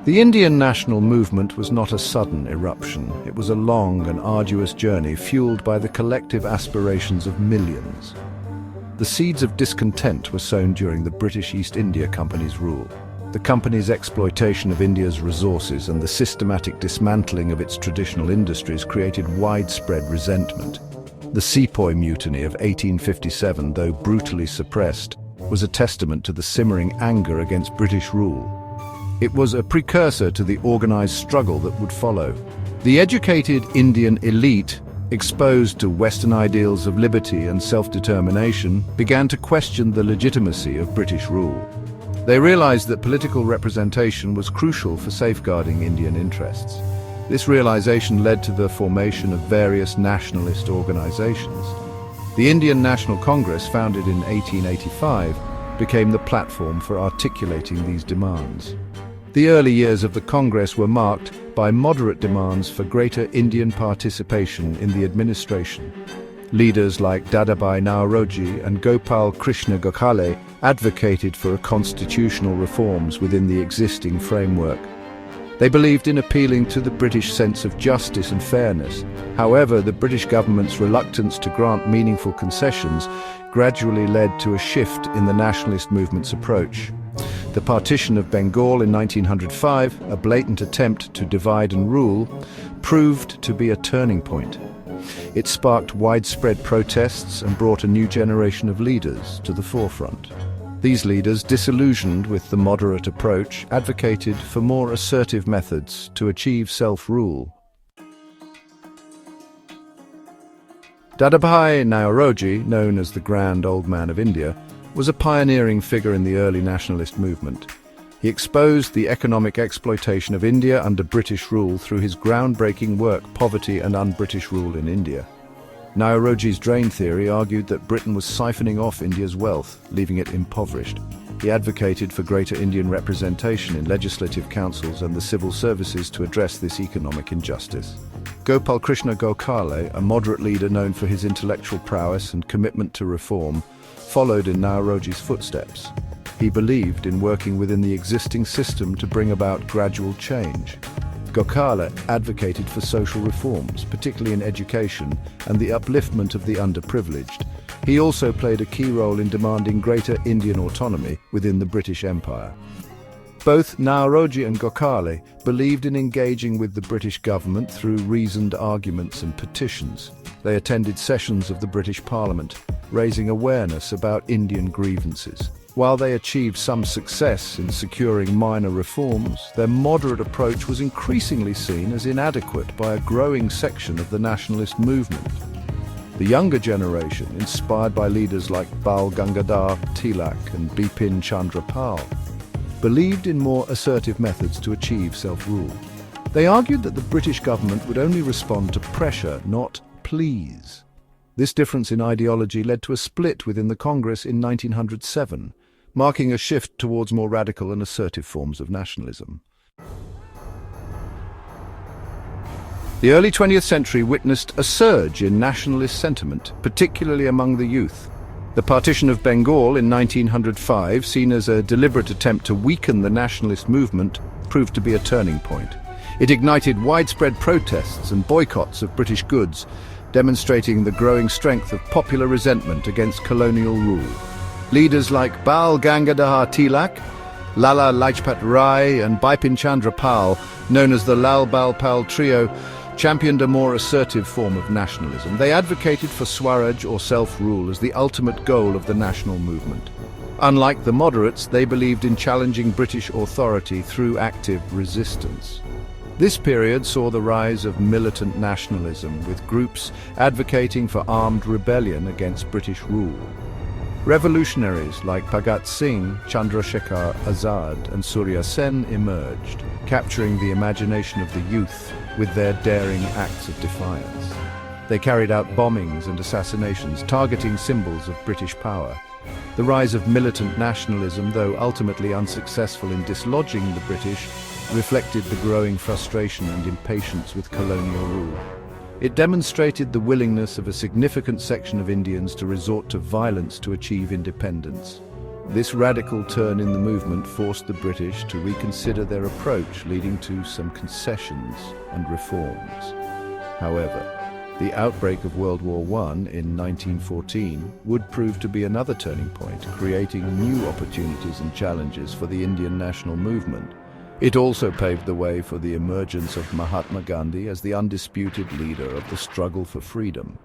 The Indian national movement was not a sudden eruption. It was a long and arduous journey fueled by the collective aspirations of millions. The seeds of discontent were sown during the British East India Company's rule. The company's exploitation of India's resources and the systematic dismantling of its traditional industries created widespread resentment. The Sepoy Mutiny of 1857, though brutally suppressed, was a testament to the simmering anger against British rule. It was a precursor to the organized struggle that would follow. The educated Indian elite, exposed to Western ideals of liberty and self-determination, began to question the legitimacy of British rule. They realized that political representation was crucial for safeguarding Indian interests. This realization led to the formation of various nationalist organizations. The Indian National Congress, founded in 1885, became the platform for articulating these demands. The early years of the Congress were marked by moderate demands for greater Indian participation in the administration. Leaders like Dadabhai Naoroji and Gopal Krishna Gokhale advocated for constitutional reforms within the existing framework. They believed in appealing to the British sense of justice and fairness. However, the British government's reluctance to grant meaningful concessions gradually led to a shift in the nationalist movement's approach. The partition of Bengal in 1905, a blatant attempt to divide and rule, proved to be a turning point. It sparked widespread protests and brought a new generation of leaders to the forefront. These leaders, disillusioned with the moderate approach, advocated for more assertive methods to achieve self-rule. Dadabhai Naoroji, known as the Grand Old Man of India, was a pioneering figure in the early nationalist movement. He exposed the economic exploitation of India under British rule through his groundbreaking work, Poverty and Un-British Rule in India. Naoroji's drain theory argued that Britain was siphoning off India's wealth, leaving it impoverished. He advocated for greater Indian representation in legislative councils and the civil services to address this economic injustice. Gopal Krishna Gokhale, a moderate leader known for his intellectual prowess and commitment to reform, followed in Naoroji's footsteps. He believed in working within the existing system to bring about gradual change. Gokhale advocated for social reforms, particularly in education, and the upliftment of the underprivileged. He also played a key role in demanding greater Indian autonomy within the British Empire. Both Naoroji and Gokhale believed in engaging with the British government through reasoned arguments and petitions. They attended sessions of the British Parliament, raising awareness about Indian grievances. While they achieved some success in securing minor reforms, their moderate approach was increasingly seen as inadequate by a growing section of the nationalist movement. The younger generation, inspired by leaders like Bal Gangadhar Tilak and Bipin Chandra Pal, believed in more assertive methods to achieve self-rule. They argued that the British government would only respond to pressure, not pleas. This difference in ideology led to a split within the Congress in 1907, marking a shift towards more radical and assertive forms of nationalism. The early 20th century witnessed a surge in nationalist sentiment, particularly among the youth. The partition of Bengal in 1905, seen as a deliberate attempt to weaken the nationalist movement, proved to be a turning point. It ignited widespread protests and boycotts of British goods, demonstrating the growing strength of popular resentment against colonial rule. Leaders like Bal Gangadhar Tilak, Lala Lajpat Rai and Bipin Chandra Pal, known as the Lal Bal Pal Trio, championed a more assertive form of nationalism. They advocated for Swaraj or self-rule as the ultimate goal of the national movement. Unlike the moderates, they believed in challenging British authority through active resistance. This period saw the rise of militant nationalism, with groups advocating for armed rebellion against British rule. Revolutionaries like Bhagat Singh, Chandrasekhar Azad and Surya Sen emerged, capturing the imagination of the youth with their daring acts of defiance. They carried out bombings and assassinations, targeting symbols of British power. The rise of militant nationalism, though ultimately unsuccessful in dislodging the British, reflected the growing frustration and impatience with colonial rule. It demonstrated the willingness of a significant section of Indians to resort to violence to achieve independence. This radical turn in the movement forced the British to reconsider their approach, leading to some concessions and reforms. However, the outbreak of World War I in 1914 would prove to be another turning point, creating new opportunities and challenges for the Indian national movement. It also paved the way for the emergence of Mahatma Gandhi as the undisputed leader of the struggle for freedom.